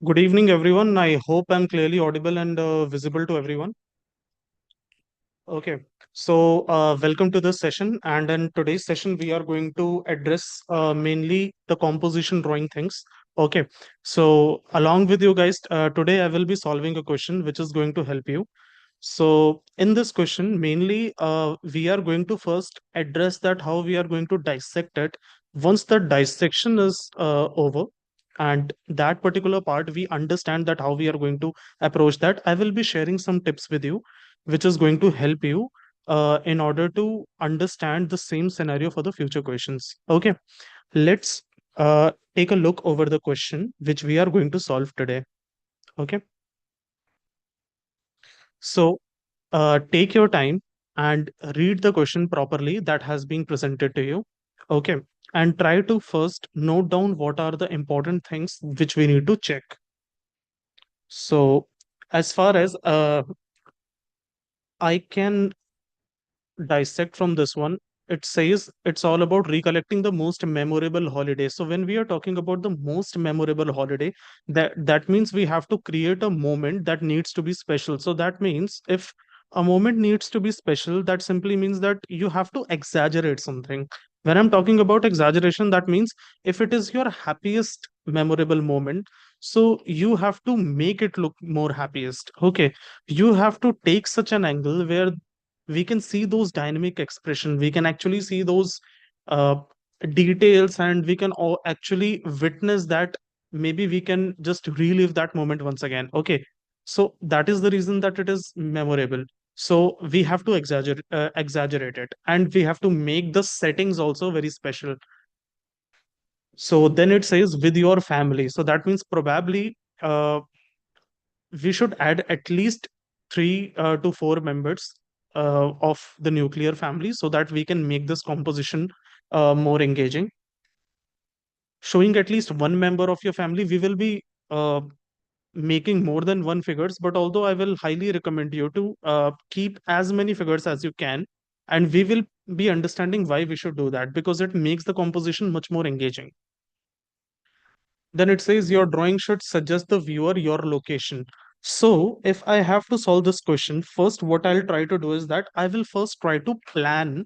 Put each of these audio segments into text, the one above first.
Good evening, everyone. I hope I'm clearly audible and visible to everyone. Okay, welcome to this session. And in today's session, we are going to address mainly the composition drawing things. Okay, so along with you guys, today I will be solving a question which is going to help you. So in this question, mainly we are going to first address that how we are going to dissect it. Once the dissection is over, and that particular part, we understand that how we are going to approach that. I will be sharing some tips with you, which is going to help you in order to understand the same scenario for the future questions. Okay, let's take a look over the question which we are going to solve today. Okay, so take your time and read the question properly that has been presented to you. Okay. And try to first note down what are the important things which we need to check. So, as far as I can dissect from this one, it says it's all about recollecting the most memorable holiday. So when we are talking about the most memorable holiday, that means we have to create a moment that needs to be special. So that means if a moment needs to be special, that simply means that you have to exaggerate something. When I'm talking about exaggeration, that means if it is your happiest memorable moment, so you have to make it look more happiest. Okay, you have to take such an angle where we can see those dynamic expression, we can actually see those uh, details, and we can all actually witness that. Maybe we can just relive that moment once again. Okay, so that is the reason that it is memorable. So we have to exaggerate it, and we have to make the settings also very special. So then it says with your family, so that means probably we should add at least three to four members of the nuclear family so that we can make this composition more engaging. Showing at least one member of your family, we will be making more than one figures, but although I will highly recommend you to keep as many figures as you can, and we will be understanding why we should do that because it makes the composition much more engaging. Then it says your drawing should suggest the viewer your location. So if I have to solve this question, first what I'll try to do is that I will first try to plan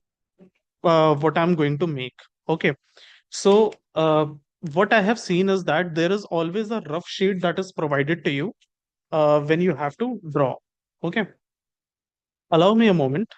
what I'm going to make. Okay. So what I have seen is that there is always a rough sheet that is provided to you when you have to draw. Okay. Allow me a moment.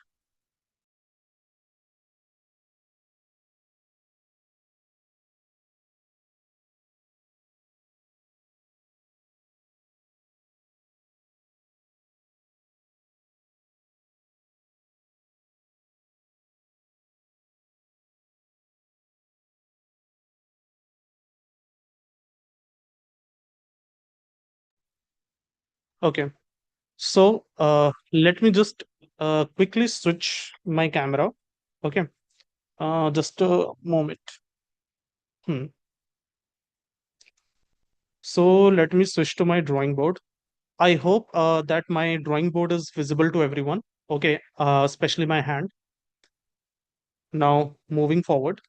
Okay. So let me just quickly switch my camera. Okay. Just a moment. Hmm. So let me switch to my drawing board. I hope that my drawing board is visible to everyone. Okay, especially my hand. Now, moving forward,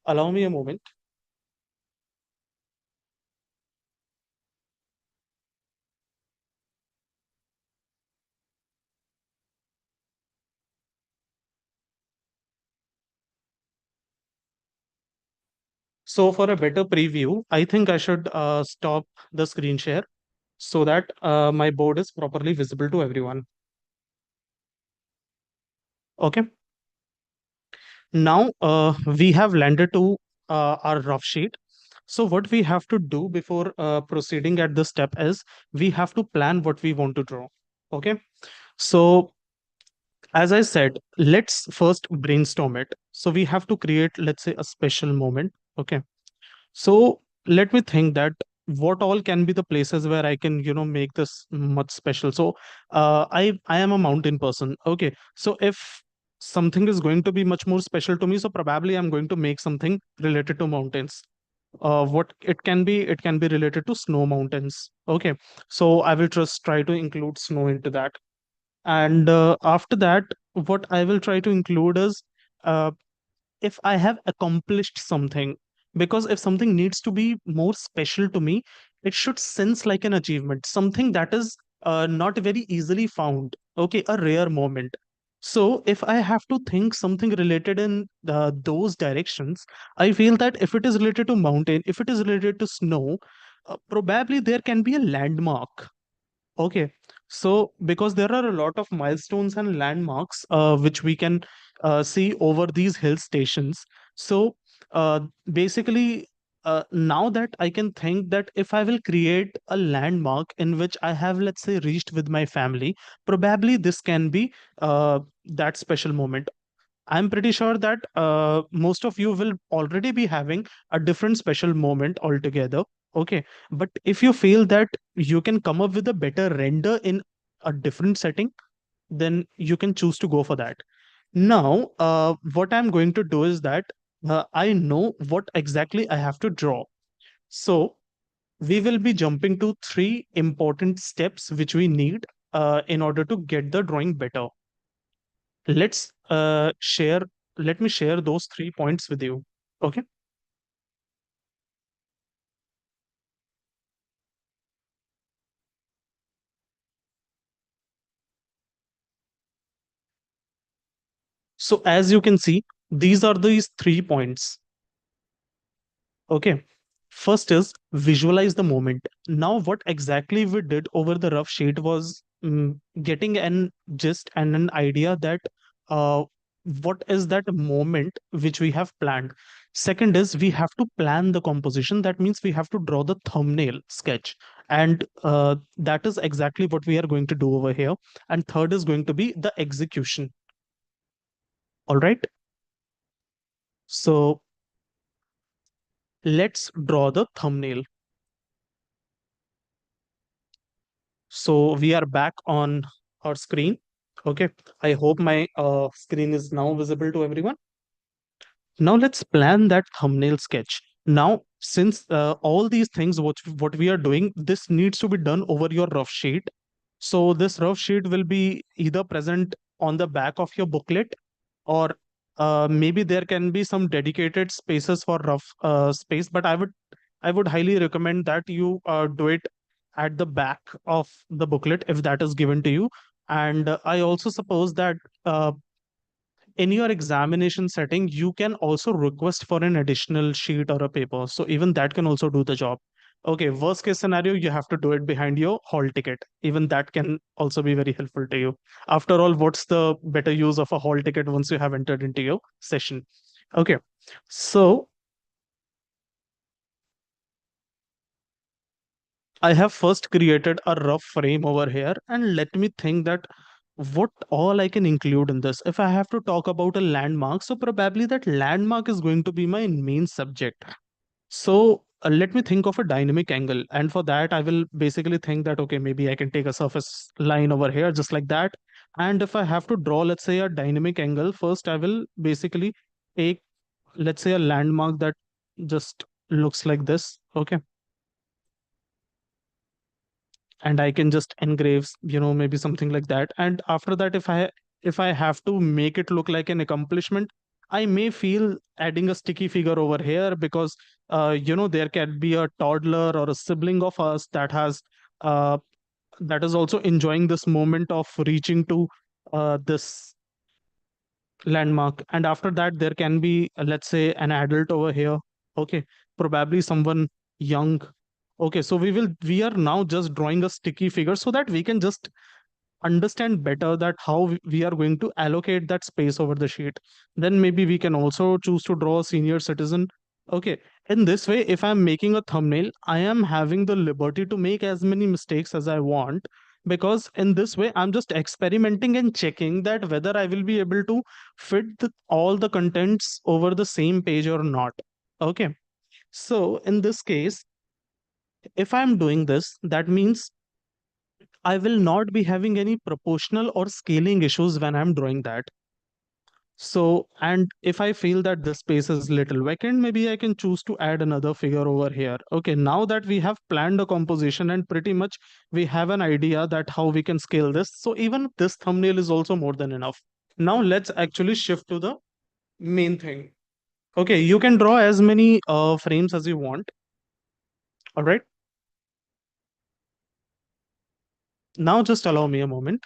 allow me a moment. So, for a better preview, I think I should stop the screen share so that my board is properly visible to everyone. Okay, now we have landed to our rough sheet. So, what we have to do before proceeding at this step is we have to plan what we want to draw. Okay, so as I said, let's first brainstorm it. So we have to create, let's say, a special moment. Okay. So let me think that what all can be the places where I can, make this much special. So I am a mountain person. Okay. So if something is going to be much more special to me, so probably I'm going to make something related to mountains. What it can be related to snow mountains. Okay. So I will just try to include snow into that. And after that, what I will try to include is uh, if I have accomplished something. Because if something needs to be more special to me, it should sense like an achievement, something that is not very easily found, okay, a rare moment. So if I have to think something related in those directions, I feel that if it is related to mountain, if it is related to snow, probably there can be a landmark. Okay, so because there are a lot of milestones and landmarks which we can see over these hill stations. So basically, now that I can think that if I will create a landmark in which I have, let's say, reached with my family, probably this can be that special moment. I'm pretty sure that most of you will already be having a different special moment altogether. Okay. But if you feel that you can come up with a better render in a different setting, then you can choose to go for that. Now, what I'm going to do is that I know what exactly I have to draw. So we will be jumping to three important steps which we need in order to get the drawing better. Let's share let me share those 3 points with you. Okay. So as you can see, these are these 3 points. Okay. First is visualize the moment. Now, what exactly we did over the rough sheet was getting an gist and an idea that uh, what is that moment which we have planned. Second is we have to plan the composition. That means we have to draw the thumbnail sketch. And that is exactly what we are going to do over here. And third is going to be the execution. All right. So let's draw the thumbnail. So we are back on our screen. Okay. I hope my screen is now visible to everyone. Now let's plan that thumbnail sketch. Now, since all these things, what we are doing, this needs to be done over your rough sheet. So this rough sheet will be either present on the back of your booklet, or maybe there can be some dedicated spaces for rough space. But I would highly recommend that you do it at the back of the booklet if that is given to you. And I also suppose that in your examination setting, you can also request for an additional sheet or a paper. So even that can also do the job. Okay, worst case scenario, you have to do it behind your hall ticket. Even that can also be very helpful to you. After all, what's the better use of a hall ticket once you have entered into your session? Okay, so I have first created a rough frame over here, and let me think that what all I can include in this. If I have to talk about a landmark, so probably that landmark is going to be my main subject. So let me think of a dynamic angle. And for that, I will basically think that, okay, maybe I can take a surface line over here, just like that. And if I have to draw, let's say, a dynamic angle, first I will basically take, let's say, a landmark that just looks like this. Okay. And I can just engrave, maybe something like that. And after that, if I have to make it look like an accomplishment, I may feel adding a sticky figure over here, because there can be a toddler or a sibling of us uh, that is also enjoying this moment of reaching to this landmark. And after that, there can be, let's say, an adult over here. Okay, probably someone young. Okay, so we are now just drawing a sticky figure so that we can just understand better that how we are going to allocate that space over the sheet. Then maybe we can also choose to draw a senior citizen. Okay, in this way, if I'm making a thumbnail, I am having the liberty to make as many mistakes as I want, because in this way I'm just experimenting and checking that whether I will be able to fit all the contents over the same page or not. Okay, so in this case, if I'm doing this, that means I will not be having any proportional or scaling issues when I'm drawing that. So, and if I feel that the space is little vacant, maybe I can choose to add another figure over here. Okay, now that we have planned a composition and pretty much we have an idea that how we can scale this. So even this thumbnail is also more than enough. Now let's actually shift to the main thing. Okay, you can draw as many frames as you want. All right. Now just allow me a moment.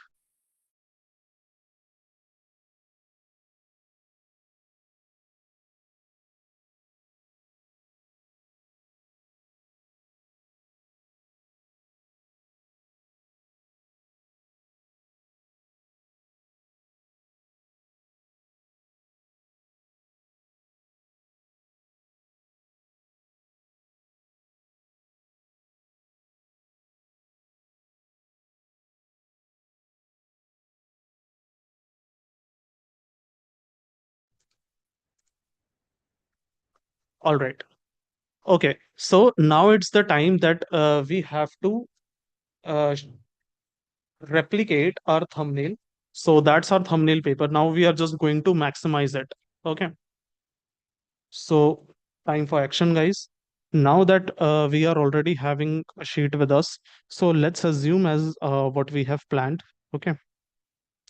All right. Okay. So now it's the time that we have to replicate our thumbnail. So that's our thumbnail paper. Now we are just going to maximize it. Okay. So time for action, guys. Now that we are already having a sheet with us, so let's assume as what we have planned. Okay.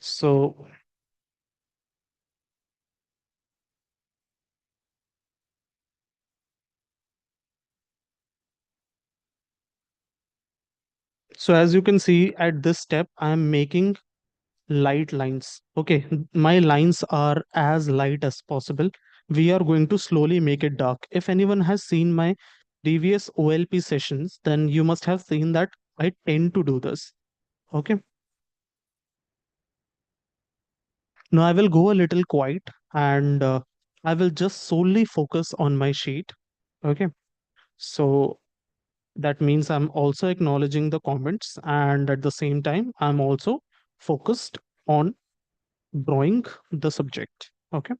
So as you can see at this step, I am making light lines. Okay, my lines are as light as possible. We are going to slowly make it dark. If anyone has seen my previous OLP sessions, then you must have seen that I tend to do this. Okay, now I will go a little quiet and I will just solely focus on my sheet. Okay, so that means I'm also acknowledging the comments, and at the same time I'm also focused on drawing the subject. Okay.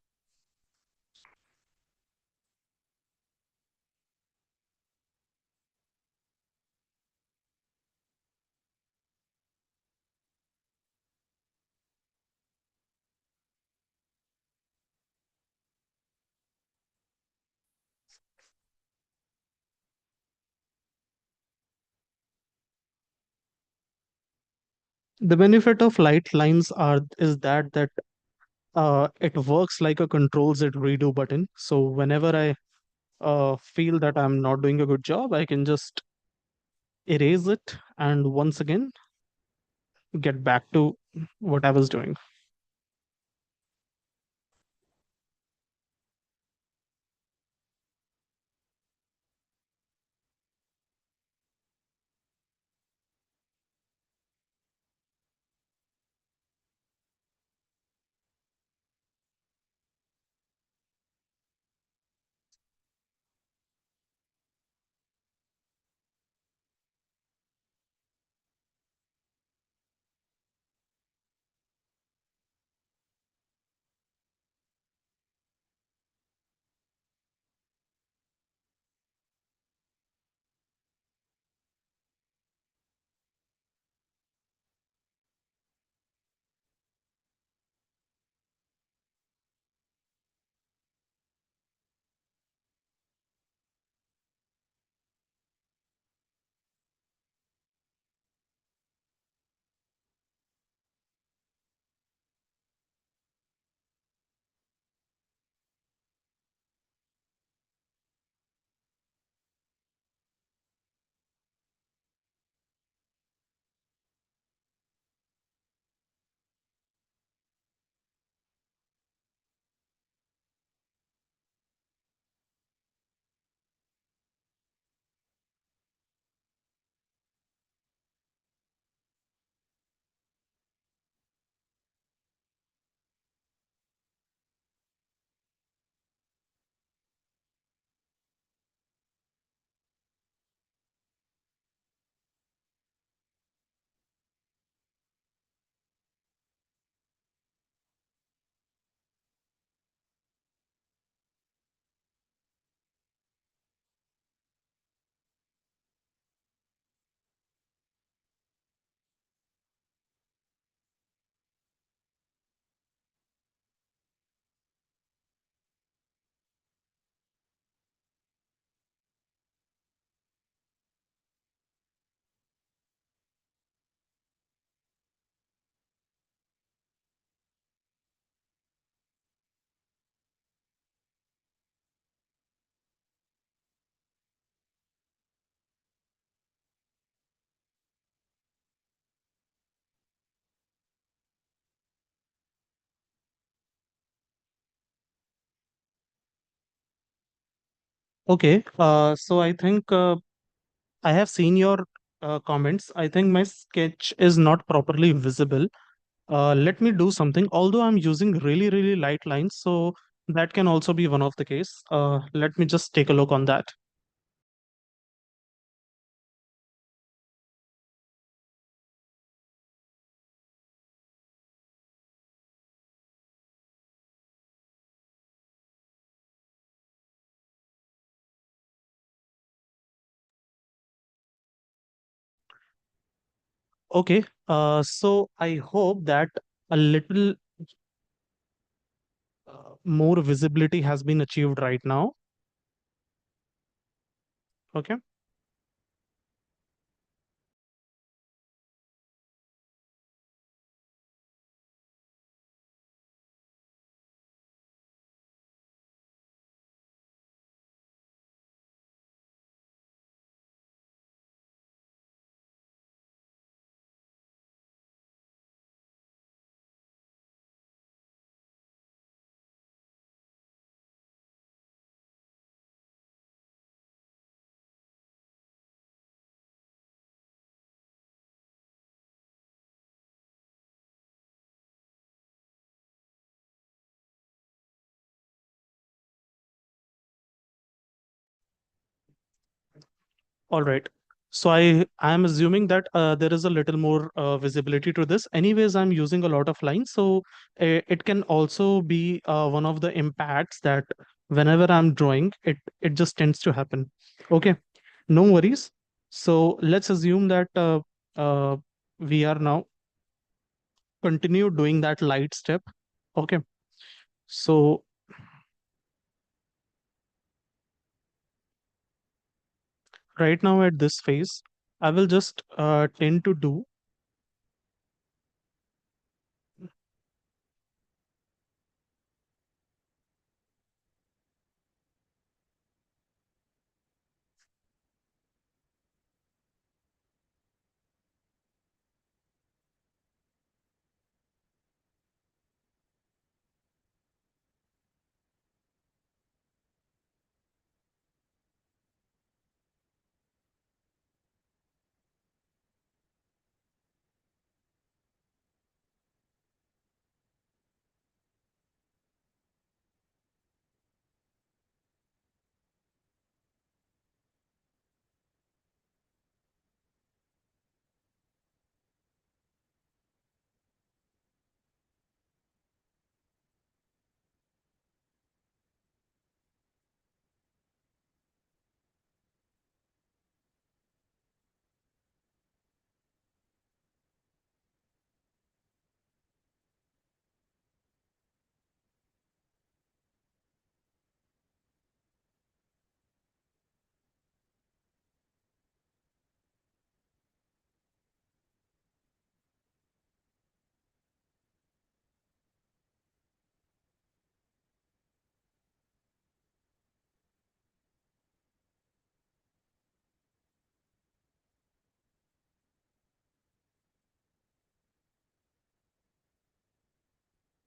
The benefit of light lines are is that it works like a control Z redo button. So whenever I feel that I'm not doing a good job, I can just erase it and once again get back to what I was doing. Okay, so I think I have seen your comments. I think my sketch is not properly visible. Let me do something. Although I'm using really, really light lines, so that can also be one of the case. Let me just take a look on that. Okay, so I hope that a little more visibility has been achieved right now. Okay. All right. So I am assuming that there is a little more visibility to this. Anyways, I'm using a lot of lines, so it can also be one of the impacts that whenever I'm drawing, it just tends to happen. Okay, no worries. So let's assume that uh, we are now continue doing that light step. Okay. So right now at this phase, I will just tend to do.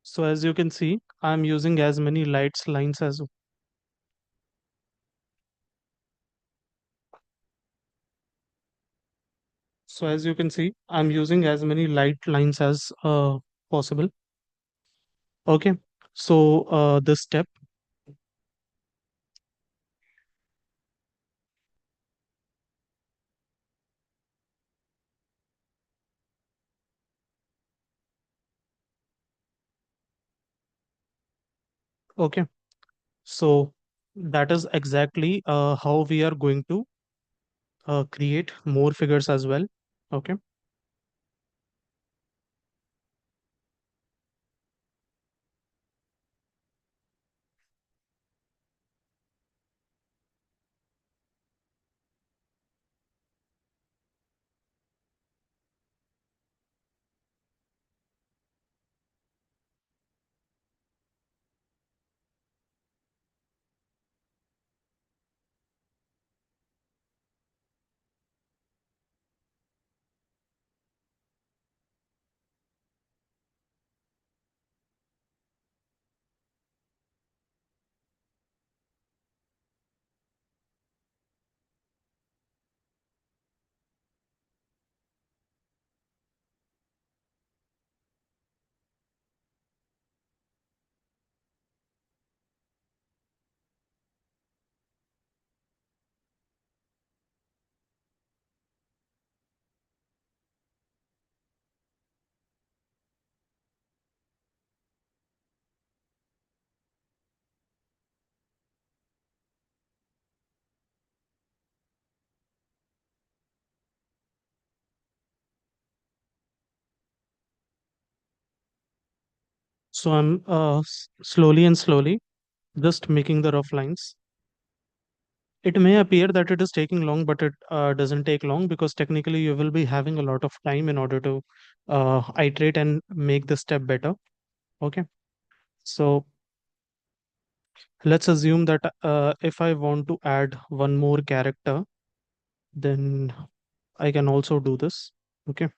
So as you can see, I'm using as many lights lines as so as you can see, I'm using as many light lines as possible. Okay. So this step, okay. So that is exactly how we are going to create more figures as well. Okay. So I'm slowly and slowly just making the rough lines. It may appear that it is taking long, but it doesn't take long, because technically you will be having a lot of time in order to iterate and make the step better. Okay. So let's assume that if I want to add one more character, then I can also do this. Okay.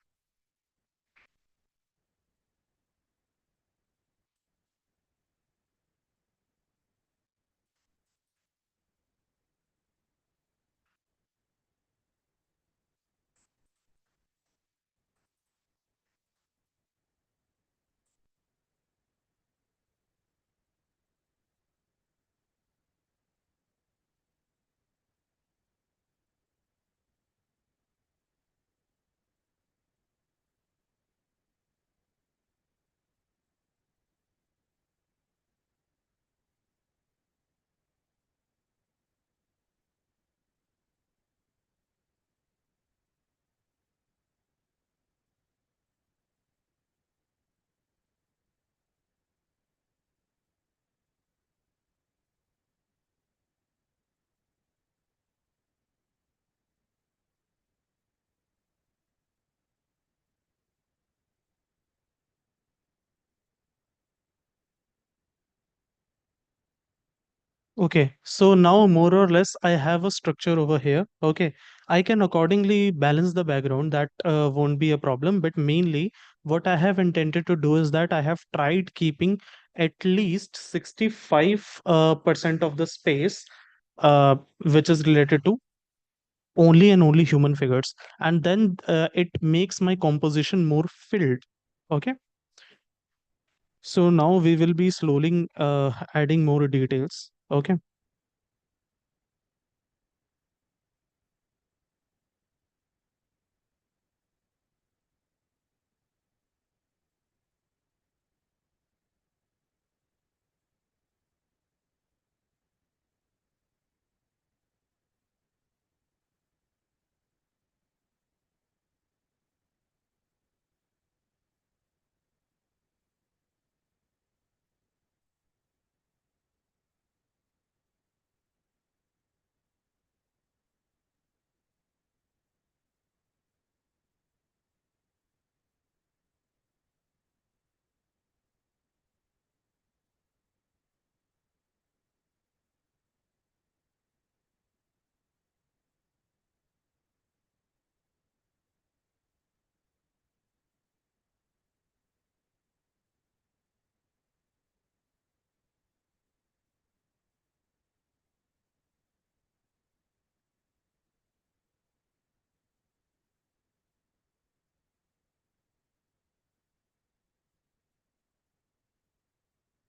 Okay, so now more or less I have a structure over here. Okay, I can accordingly balance the background. That won't be a problem. But mainly, what I have intended to do is that I have tried keeping at least 65 percent of the space, which is related to only and only human figures, and then it makes my composition more filled. Okay, so now we will be slowly adding more details. Okay.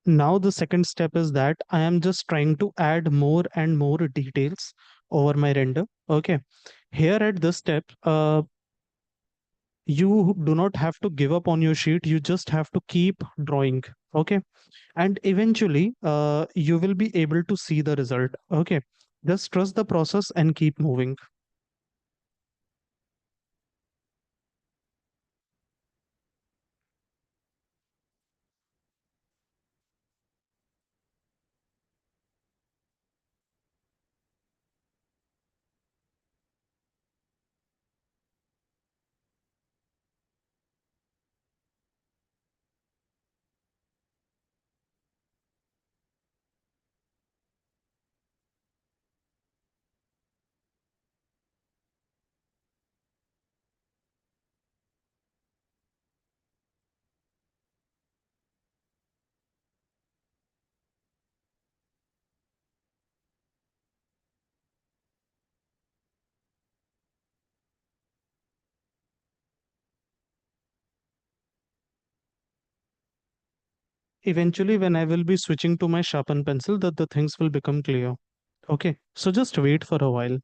Now the second step is that I am just trying to add more and more details over my render. Okay. Here at this step, you do not have to give up on your sheet. You just have to keep drawing. Okay. And eventually, you will be able to see the result. Okay. Just trust the process and keep moving. Eventually, when I will be switching to my sharpen pencil, that the things will become clear. Okay. So just wait for a while.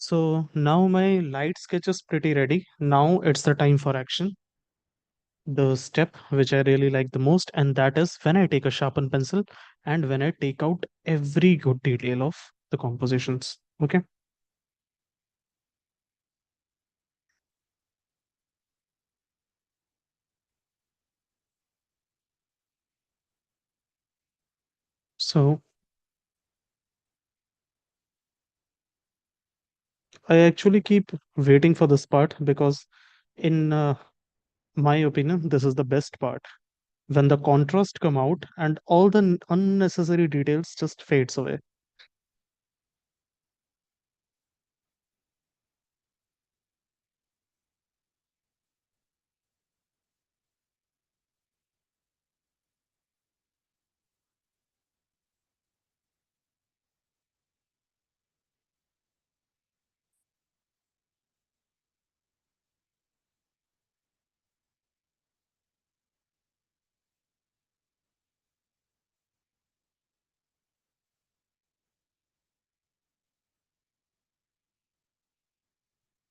So now my light sketch is pretty ready. Now it's the time for action. The step which I really like the most, and that is when I take a sharpened pencil and when I take out every good detail of the compositions. Okay. So I actually keep waiting for this part because, in my opinion, this is the best part. When the contrast come out and all the unnecessary details just fades away.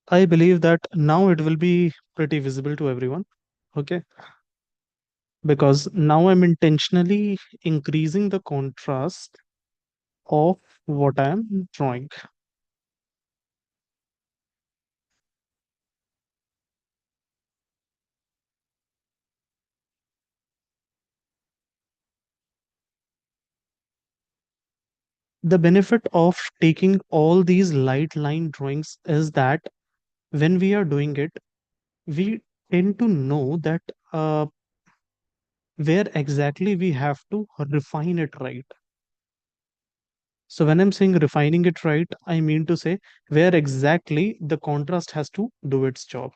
I believe that now it will be pretty visible to everyone. Okay. Because now I'm intentionally increasing the contrast of what I'm drawing. The benefit of taking all these light line drawings is that when we are doing it, we tend to know that where exactly we have to refine it right. So when I'm saying refining it right, I mean to say where exactly the contrast has to do its job.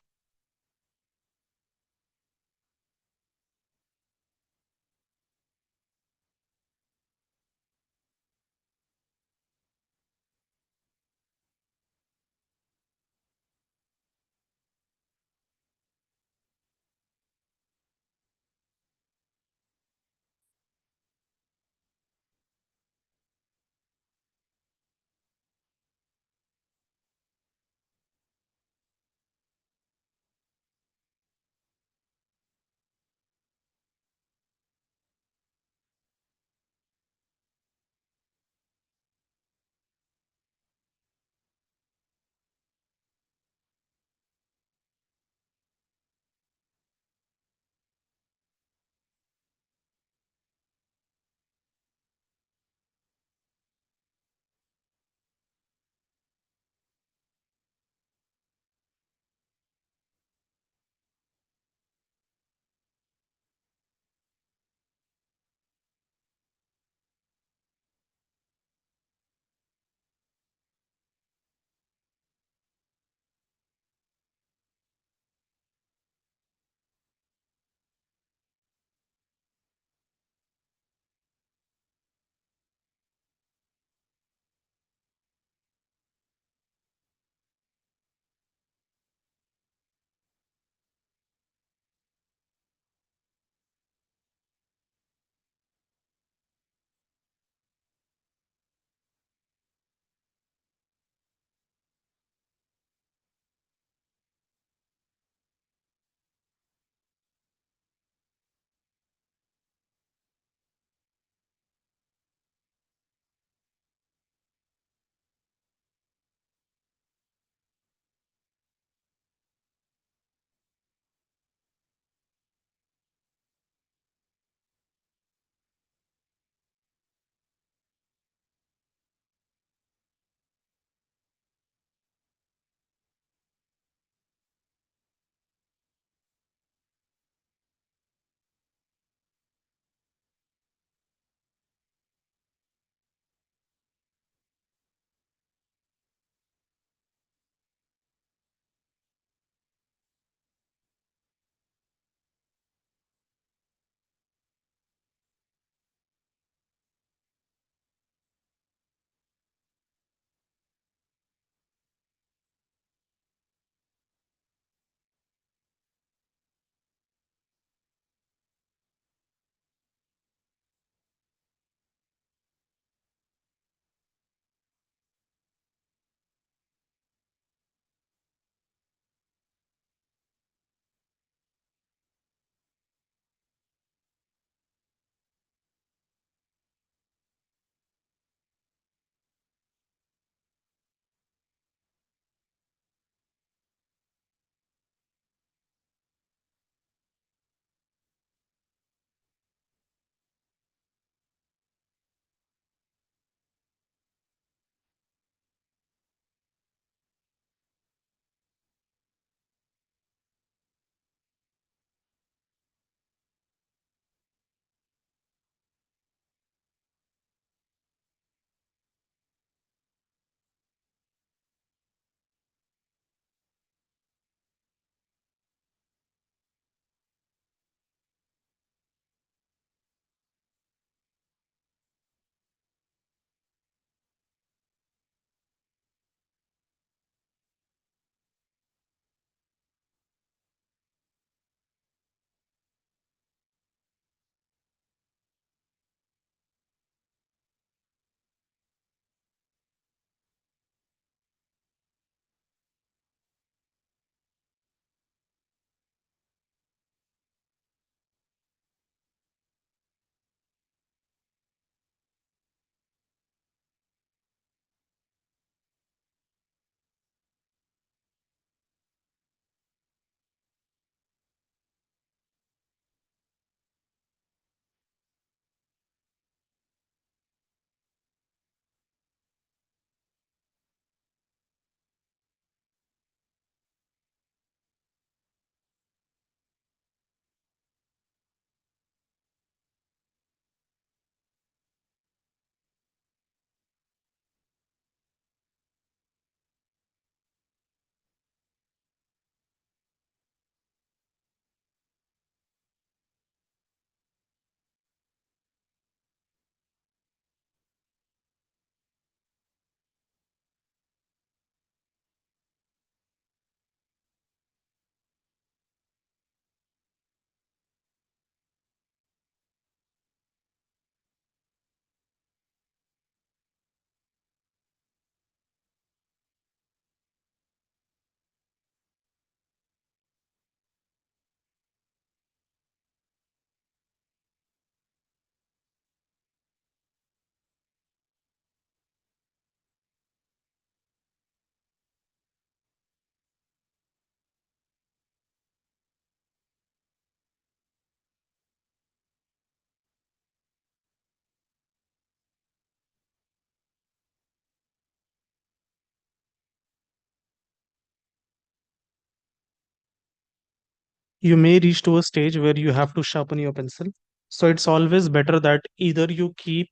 you may reach to a stage where you have to sharpen your pencil. So it's always better that either you keep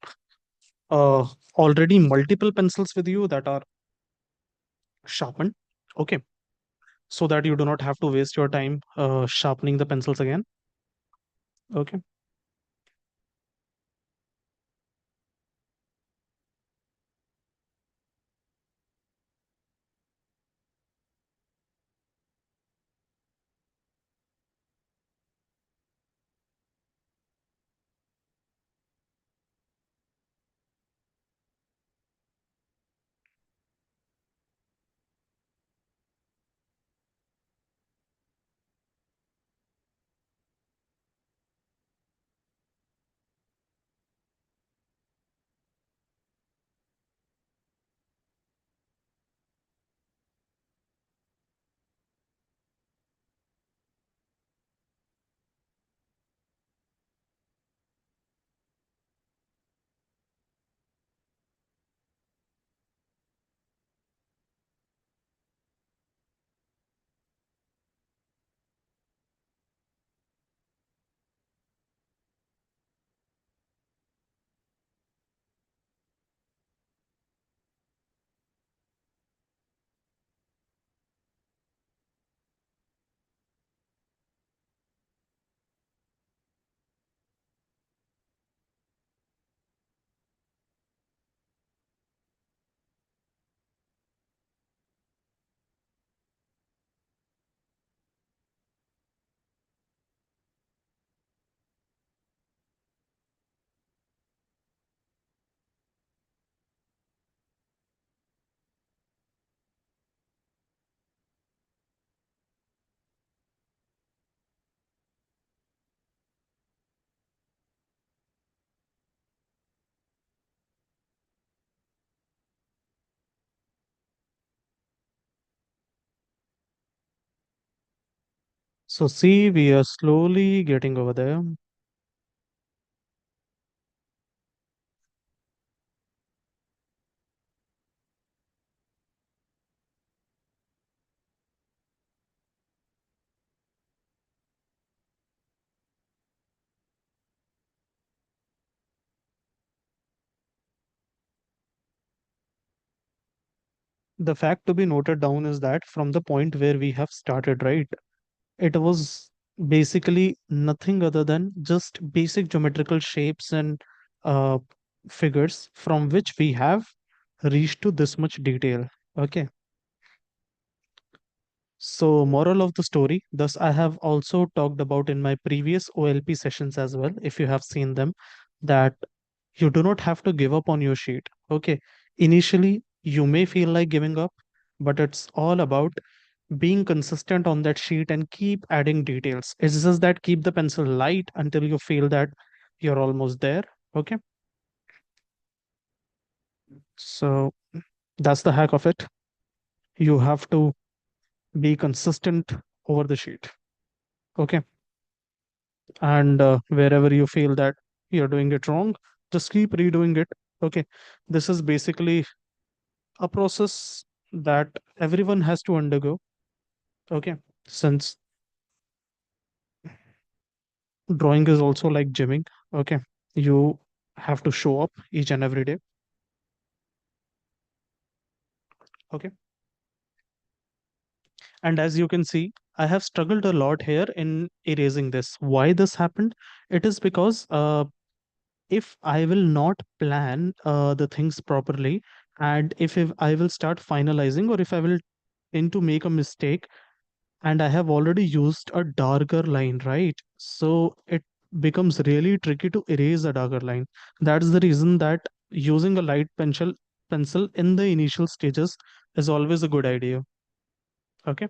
uh, already multiple pencils with you that are sharpened, okay, so that you do not have to waste your time sharpening the pencils again. Okay. So see, we are slowly getting over there. The fact to be noted down is that from the point where we have started, right, it was basically nothing other than just basic geometrical shapes and uh, figures from which we have reached to this much detail. Okay. So, moral of the story, thus, I have also talked about in my previous OLP sessions as well, if you have seen them, that you do not have to give up on your sheet. Okay. Initially, you may feel like giving up, but it's all about being consistent on that sheet and keep adding details. It's just that keep the pencil light until you feel that you're almost there. Okay. So, that's the hack of it. You have to be consistent over the sheet. Okay. And wherever you feel that you're doing it wrong, just keep redoing it. Okay. This is basically a process that everyone has to undergo. Okay. Since drawing is also like gymming. Okay. You have to show up each and every day. Okay. And as you can see, I have struggled a lot here in erasing this. Why this happened? It is because if I will not plan the things properly, and if I will start finalizing, or if I will tend to make a mistake, and I have already used a darker line, right? So it becomes really tricky to erase a darker line. That's the reason that using a light pencil in the initial stages is always a good idea. Okay.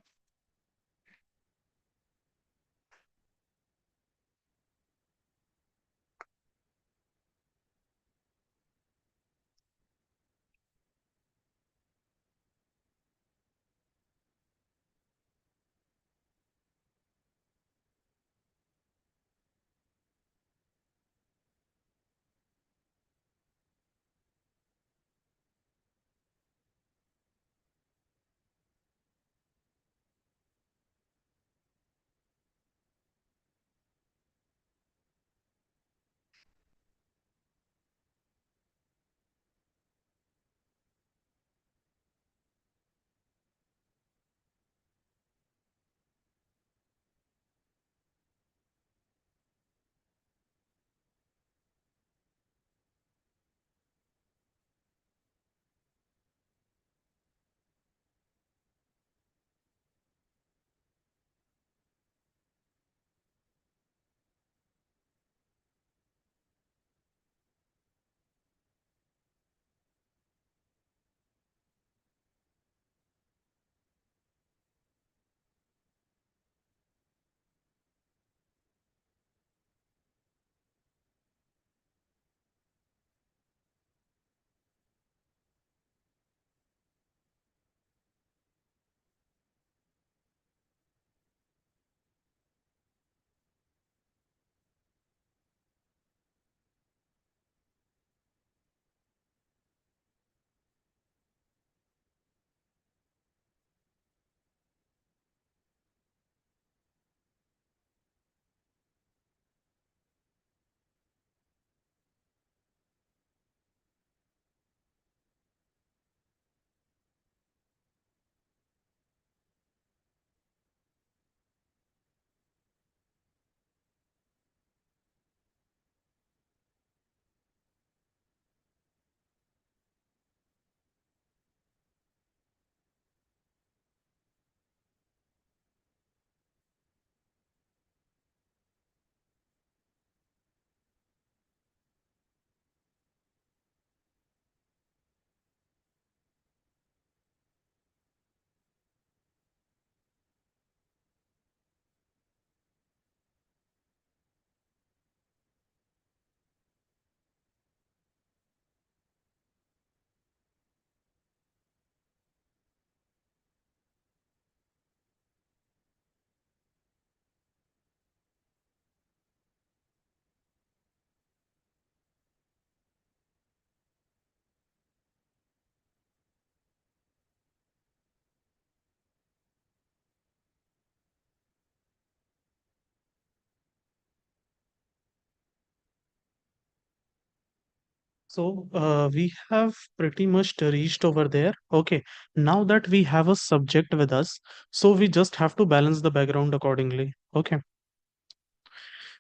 So we have pretty much reached over there. Okay, now that we have a subject with us, so we just have to balance the background accordingly. Okay,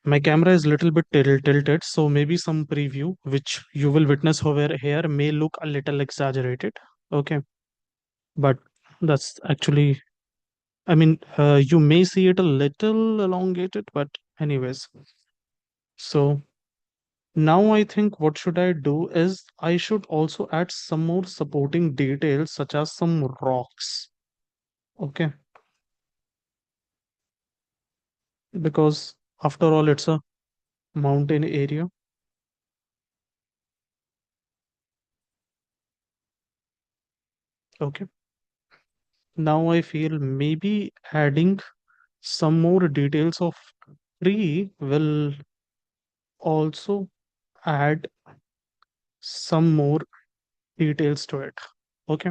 my camera is little bit tilted, so maybe some preview which you will witness over here may look a little exaggerated. Okay, but that's actually, I mean, you may see it a little elongated, but anyways. So now I think what should I do is I should also add some more supporting details such as some rocks. Okay, because after all it's a mountain area. Okay. Now I feel maybe adding some more details of tree will also add some more details to it. Okay.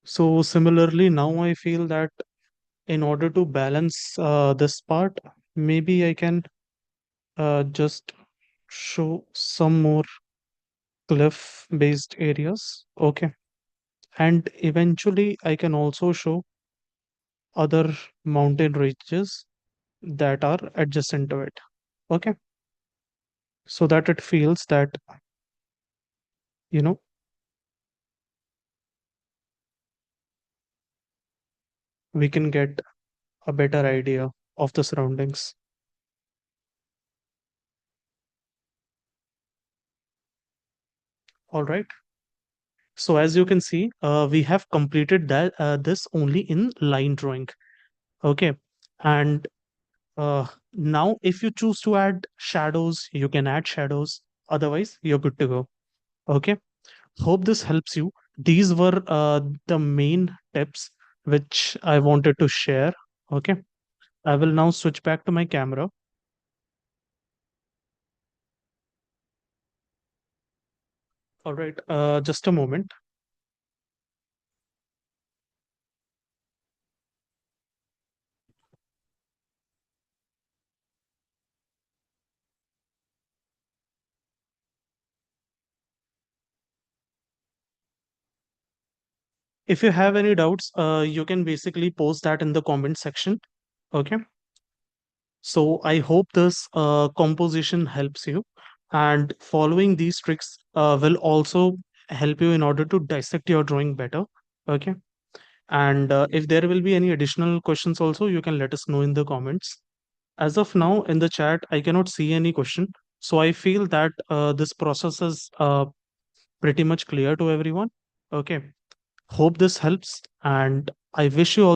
So similarly, now I feel that in order to balance this part, maybe I can just show some more cliff based areas. Okay. And eventually I can also show other mountain ranges that are adjacent to it. Okay. So that it feels that, you know, we can get a better idea of the surroundings. All right. So as you can see, we have completed that this only in line drawing. Okay. And now if you choose to add shadows, you can add shadows. Otherwise, you're good to go. Okay. Hope this helps you. These were the main tips which I wanted to share. Okay. I will now switch back to my camera. All right. Just a moment. If you have any doubts, you can basically post that in the comment section. Okay. So I hope this composition helps you, and following these tricks will also help you in order to dissect your drawing better. Okay. And if there will be any additional questions also, you can let us know in the comments. As of now, in the chat, I cannot see any question. So I feel that this process is pretty much clear to everyone. Okay. Hope this helps, and I wish you all